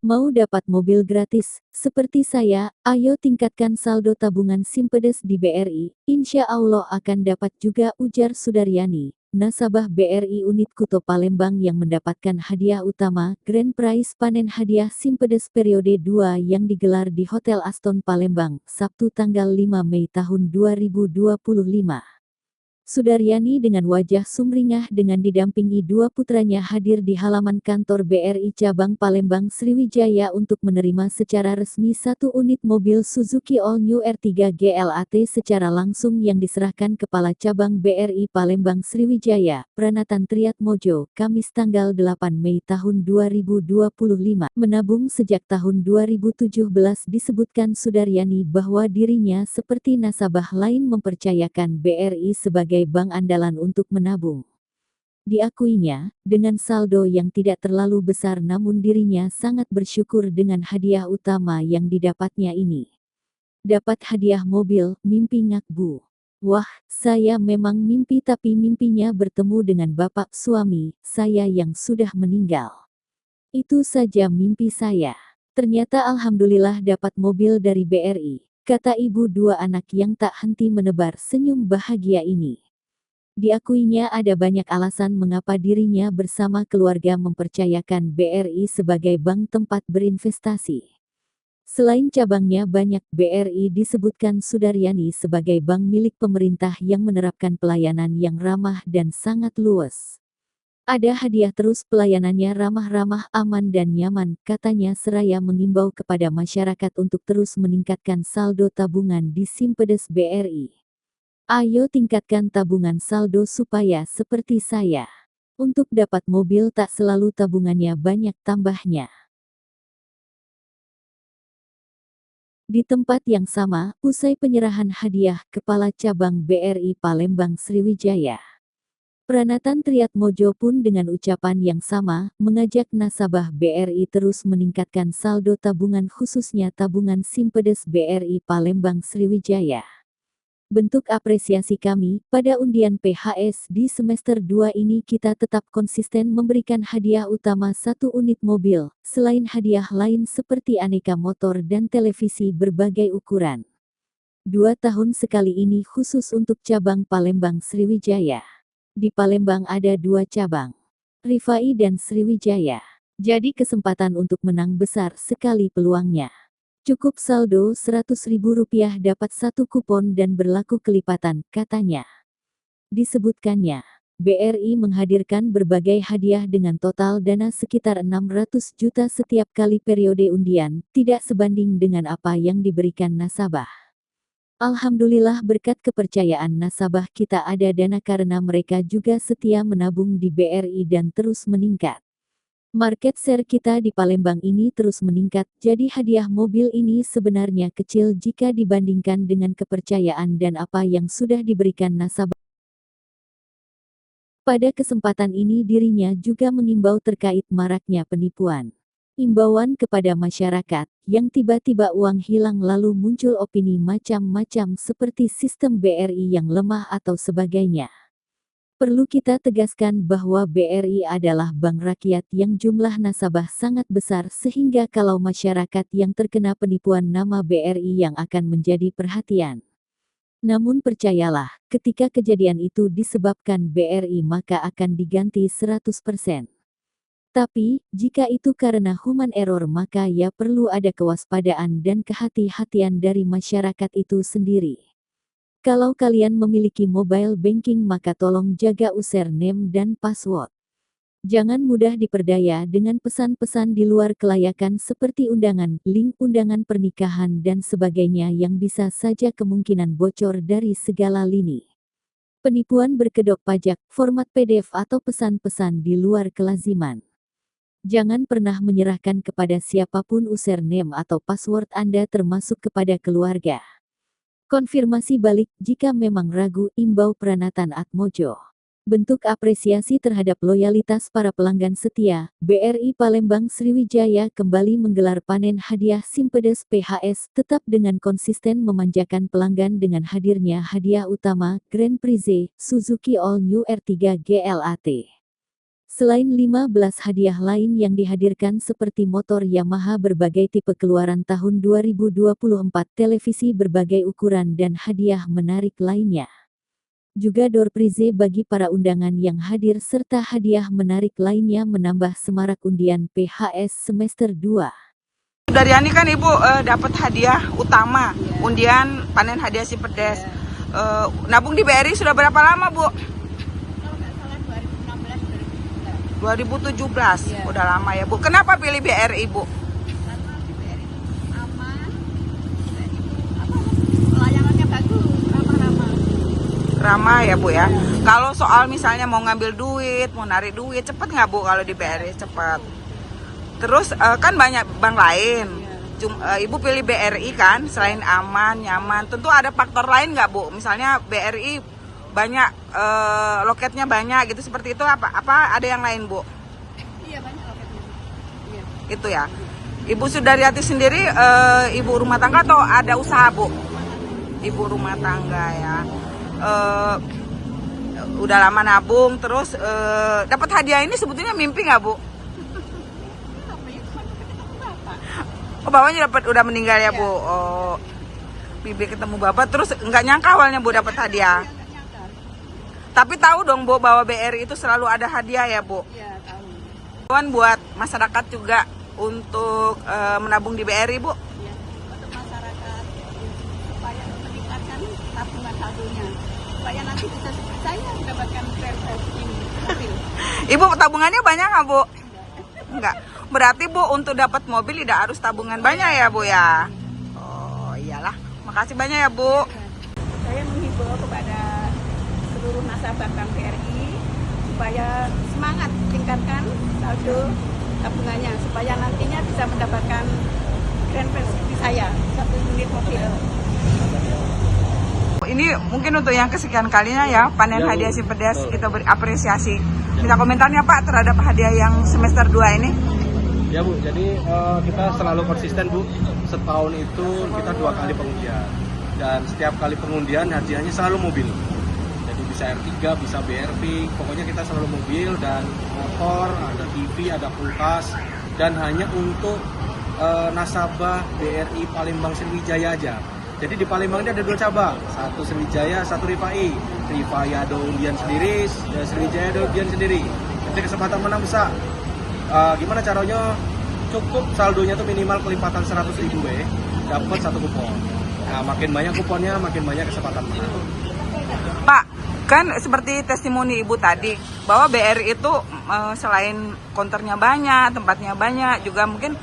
Mau dapat mobil gratis? Seperti saya, ayo tingkatkan saldo tabungan Simpedes di BRI, insya Allah akan dapat juga, ujar Sudaryani, nasabah BRI unit Kuto Palembang yang mendapatkan hadiah utama, Grand Prize panen hadiah Simpedes periode 2 yang digelar di Hotel Aston Palembang, Sabtu tanggal 5 Mei tahun 2025. Sudaryani dengan wajah sumringah dengan didampingi dua putranya hadir di halaman kantor BRI Cabang Palembang Sriwijaya untuk menerima secara resmi satu unit mobil Suzuki All New R3 GLAT secara langsung yang diserahkan Kepala Cabang BRI Palembang Sriwijaya, Pranatan Triatmojo, Kamis tanggal 8 Mei tahun 2025. Menabung sejak tahun 2017 disebutkan Sudaryani bahwa dirinya seperti nasabah lain mempercayakan BRI sebagai bank andalan untuk menabung. Diakuinya, dengan saldo yang tidak terlalu besar namun dirinya sangat bersyukur dengan hadiah utama yang didapatnya ini. Dapat hadiah mobil, mimpi ngakbu. Wah, saya memang mimpi tapi mimpinya bertemu dengan bapak suami saya yang sudah meninggal. Itu saja mimpi saya. Ternyata alhamdulillah dapat mobil dari BRI, kata ibu dua anak yang tak henti menebar senyum bahagia ini. Diakuinya ada banyak alasan mengapa dirinya bersama keluarga mempercayakan BRI sebagai bank tempat berinvestasi. Selain cabangnya banyak, BRI disebutkan Sudaryani sebagai bank milik pemerintah yang menerapkan pelayanan yang ramah dan sangat luas. Ada hadiah terus, pelayanannya ramah-ramah, aman dan nyaman, katanya seraya mengimbau kepada masyarakat untuk terus meningkatkan saldo tabungan di Simpedes BRI. Ayo tingkatkan tabungan saldo supaya seperti saya. Untuk dapat mobil tak selalu tabungannya banyak tambahnya. Di tempat yang sama, usai penyerahan hadiah, Kepala Cabang BRI Palembang Sriwijaya, Pranatan Triatmojo pun dengan ucapan yang sama, mengajak nasabah BRI terus meningkatkan saldo tabungan khususnya tabungan Simpedes BRI Palembang Sriwijaya. Bentuk apresiasi kami, pada undian PHS di semester 2 ini kita tetap konsisten memberikan hadiah utama satu unit mobil, selain hadiah lain seperti aneka motor dan televisi berbagai ukuran. 2 tahun sekali ini khusus untuk cabang Palembang Sriwijaya. Di Palembang ada 2 cabang, Rifai dan Sriwijaya. Jadi kesempatan untuk menang besar sekali peluangnya. Cukup saldo Rp100.000 dapat satu kupon dan berlaku kelipatan, katanya. Disebutkannya, BRI menghadirkan berbagai hadiah dengan total dana sekitar 600 juta setiap kali periode undian, tidak sebanding dengan apa yang diberikan nasabah. Alhamdulillah berkat kepercayaan nasabah kita ada dana karena mereka juga setia menabung di BRI dan terus meningkat. Market share kita di Palembang ini terus meningkat, jadi hadiah mobil ini sebenarnya kecil jika dibandingkan dengan kepercayaan dan apa yang sudah diberikan nasabah. Pada kesempatan ini dirinya juga mengimbau terkait maraknya penipuan. Imbauan kepada masyarakat, yang tiba-tiba uang hilang lalu muncul opini macam-macam seperti sistem BRI yang lemah atau sebagainya. Perlu kita tegaskan bahwa BRI adalah bank rakyat yang jumlah nasabah sangat besar sehingga kalau masyarakat yang terkena penipuan nama BRI yang akan menjadi perhatian. Namun percayalah, ketika kejadian itu disebabkan BRI maka akan diganti 100%. Tapi, jika itu karena human error maka ya perlu ada kewaspadaan dan kehati-hatian dari masyarakat itu sendiri. Kalau kalian memiliki mobile banking maka tolong jaga username dan password. Jangan mudah diperdaya dengan pesan-pesan di luar kelayakan seperti undangan, link undangan pernikahan dan sebagainya yang bisa saja kemungkinan bocor dari segala lini. Penipuan berkedok pajak, format PDF atau pesan-pesan di luar kelaziman. Jangan pernah menyerahkan kepada siapapun username atau password Anda termasuk kepada keluarga. Konfirmasi balik jika memang ragu, imbau Pranatan Atmojo. Bentuk apresiasi terhadap loyalitas para pelanggan setia, BRI Palembang Sriwijaya kembali menggelar panen hadiah Simpedes PHS tetap dengan konsisten memanjakan pelanggan dengan hadirnya hadiah utama, Grand Prize, Suzuki All New R3 GLAT. Selain 15 hadiah lain yang dihadirkan seperti motor Yamaha berbagai tipe keluaran tahun 2024, televisi berbagai ukuran dan hadiah menarik lainnya. Juga door prize bagi para undangan yang hadir serta hadiah menarik lainnya menambah semarak undian PHS semester 2. Sudaryani kan Ibu dapat hadiah utama, undian panen hadiah Simpedes. Nabung di BRI sudah berapa lama, Bu? 2017. Ya. Udah lama ya, Bu. Kenapa pilih BRI, Bu? Karena di BRI aman, pelayanannya bagus, ramah-ramah. Ramah ya, Bu ya. Kalau soal misalnya mau ngambil duit, mau narik duit, cepet nggak, Bu, kalau di BRI? Cepet. Terus kan banyak bank lain. Ibu pilih BRI kan, selain aman, nyaman. Tentu ada faktor lain nggak, Bu? Misalnya BRI banyak loketnya banyak gitu, seperti itu, apa ada yang lain, Bu? Iya, banyak loketnya. Iya. Itu ya. Ibu Sudaryati sendiri ibu rumah tangga atau ada usaha, Bu? Ibu rumah tangga ya. Udah lama nabung, terus dapat hadiah ini sebetulnya mimpi nggak, Bu? Oh, bapaknya udah meninggal ya, Bu. Oh, Bibi ketemu bapak, terus nggak nyangka awalnya, Bu, dapat hadiah. Tapi tahu dong, Bu, bahwa BRI itu selalu ada hadiah ya, Bu? Iya, tahu. Buat masyarakat juga untuk menabung di BRI, Bu? Iya, untuk masyarakat supaya meningkatkan tabungan saldonya, supaya nanti bisa seperti saya mendapatkan Travel ini mobil. Ibu tabungannya banyak nggak, Bu? Enggak. Berarti, Bu, untuk dapat mobil tidak harus tabungan banyak ya, Bu ya? Oh, iyalah. Makasih banyak ya, Bu. Saya menghimbau kepada seluruh nasabah Bank BRI supaya semangat tingkatkan saldo tabungannya supaya nantinya bisa mendapatkan grand prize seperti saya, 1 unit mobil. Ini mungkin untuk yang kesekian kalinya ya panen hadiah Simpedes, kita berapresiasi. Minta komentarnya, Pak, terhadap hadiah yang semester 2 ini. Ya, Bu, jadi kita selalu konsisten, Bu. Setahun itu kita 2 kali pengundian, dan setiap kali pengundian hadiahnya selalu mobil. Jadi bisa R3, bisa BRV, pokoknya kita selalu mobil dan motor, ada TV, ada kulkas, dan hanya untuk nasabah BRI Palembang Sriwijaya aja. Jadi di Palembang ini ada 2 cabang, satu Sriwijaya, satu Rifai. Rifai ada undian sendiri, Sriwijaya ada undian sendiri. Jadi kesempatan menang besar. Gimana caranya? Cukup saldonya tuh minimal kelipatan 100.000 dapat 1 kupon. Nah, makin banyak kuponnya, makin banyak kesempatan menang. Pak, kan seperti testimoni Ibu tadi bahwa BRI itu selain konternya banyak, tempatnya banyak, juga mungkin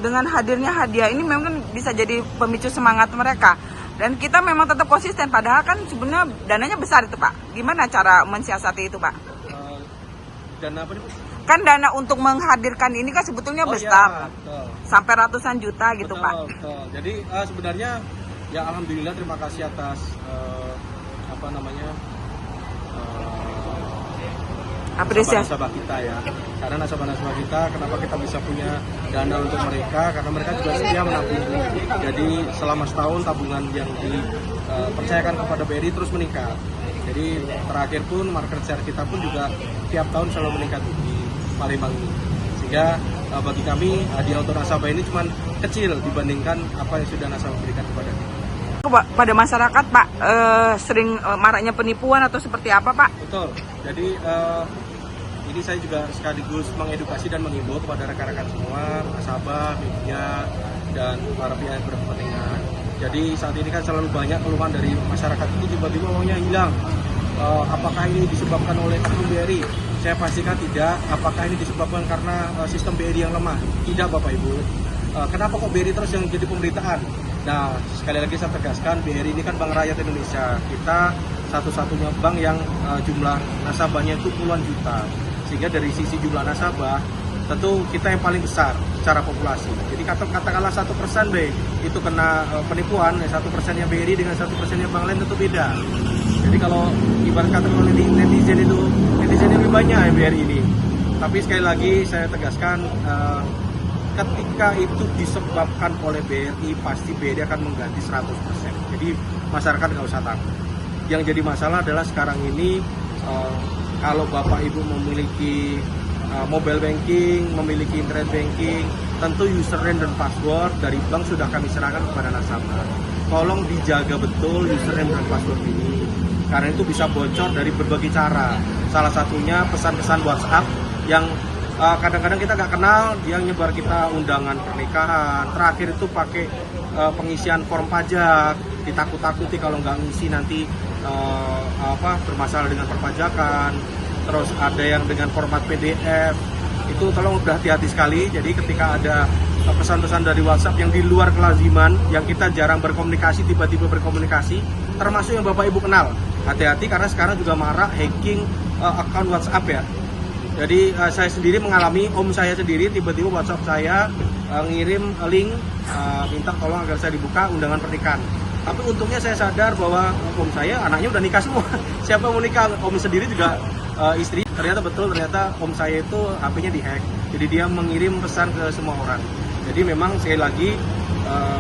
dengan hadirnya hadiah ini memang bisa jadi pemicu semangat mereka. Dan kita memang tetap konsisten, padahal kan sebenarnya dananya besar itu, Pak. Gimana cara mensiasati itu, Pak? Dana apa nih, Bu? Kan dana untuk menghadirkan ini kan sebetulnya besar, ya, sampai ratusan juta gitu, betul, Pak. Betul. Jadi sebenarnya ya alhamdulillah, terima kasih atas Apresiasi. nasabah kita ya. Karena nasabah kita, kenapa kita bisa punya dana untuk mereka? Karena mereka juga setia menabung. Jadi selama setahun tabungan yang dipercayakan kepada BRI terus meningkat. Jadi terakhir pun market share kita pun juga tiap tahun selalu meningkat di Palembang ini. Sehingga bagi kami hadiah untuk nasabah ini cuma kecil dibandingkan apa yang sudah nasabah berikan kepada kita. Pada masyarakat, Pak, sering maraknya penipuan atau seperti apa, Pak? Betul. Jadi ini saya juga sekaligus mengedukasi dan menghimbau kepada rekan-rekan semua, nasabah, media, dan para pihak yang berkepentingan. Jadi saat ini kan selalu banyak keluhan dari masyarakat itu tiba-tiba uangnya hilang. Apakah ini disebabkan oleh oknum BRI? Saya pastikan tidak. Apakah ini disebabkan karena sistem BRI yang lemah? Tidak, Bapak Ibu. Kenapa kok BRI terus yang jadi pemberitaan? Nah, sekali lagi saya tegaskan, BRI ini kan Bank Rakyat Indonesia. Kita satu-satunya bank yang jumlah nasabahnya itu puluhan juta. Sehingga dari sisi jumlah nasabah, tentu kita yang paling besar secara populasi. Jadi katakanlah 1% itu kena penipuan, 1%-nya BRI dengan 1%-nya bank lain tentu beda. Jadi kalau ibarat kata kalau netizen lebih banyak ya BRI ini. Tapi sekali lagi saya tegaskan, ketika itu disebabkan oleh BRI, pasti BRI akan mengganti 100%. Jadi masyarakat nggak usah takut. Yang jadi masalah adalah sekarang ini kalau Bapak Ibu memiliki mobile banking, memiliki internet banking, tentu username dan password dari bank sudah kami serahkan kepada nasabah. Tolong dijaga betul username dan password ini, karena itu bisa bocor dari berbagai cara. Salah satunya pesan-pesan WhatsApp yang kadang-kadang kita nggak kenal, yang nyebar kita undangan pernikahan. Terakhir itu pakai pengisian form pajak, ditakut-takuti kalau nggak ngisi nanti bermasalah dengan perpajakan. Terus ada yang dengan format PDF, itu tolong udah hati-hati sekali. Jadi ketika ada pesan-pesan dari WhatsApp yang di luar kelaziman, yang kita jarang berkomunikasi, tiba-tiba berkomunikasi, termasuk yang Bapak Ibu kenal, hati-hati karena sekarang juga marak hacking akun WhatsApp ya. Jadi saya sendiri mengalami, om saya sendiri tiba-tiba WhatsApp saya ngirim link, minta tolong agar saya dibuka undangan pernikahan. Tapi untungnya saya sadar bahwa om saya anaknya udah nikah semua. Siapa mau nikah? Om sendiri juga istri. Ternyata betul, ternyata om saya itu HP-nya dihack. Jadi dia mengirim pesan ke semua orang. Jadi memang sekali lagi,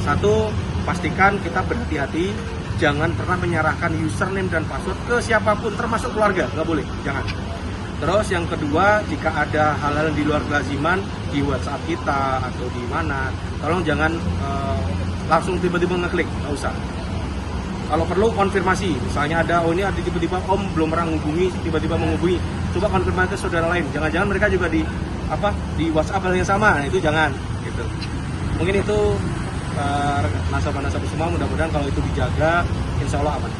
satu, pastikan kita berhati-hati. Jangan pernah menyerahkan username dan password ke siapapun, termasuk keluarga. Nggak boleh, jangan. Terus yang kedua, jika ada hal-hal di luar kelaziman di WhatsApp kita atau di mana, tolong jangan langsung tiba-tiba ngeklik, nggak usah. Kalau perlu konfirmasi, misalnya ada, ini ada tiba-tiba om belum pernah menghubungi, tiba-tiba menghubungi, coba konfirmasi ke saudara lain. Jangan-jangan mereka juga di WhatsApp hal yang sama, nah, itu jangan. Gitu. Mungkin itu nasabah-nasabah semua, mudah-mudahan kalau itu dijaga, insya Allah aman.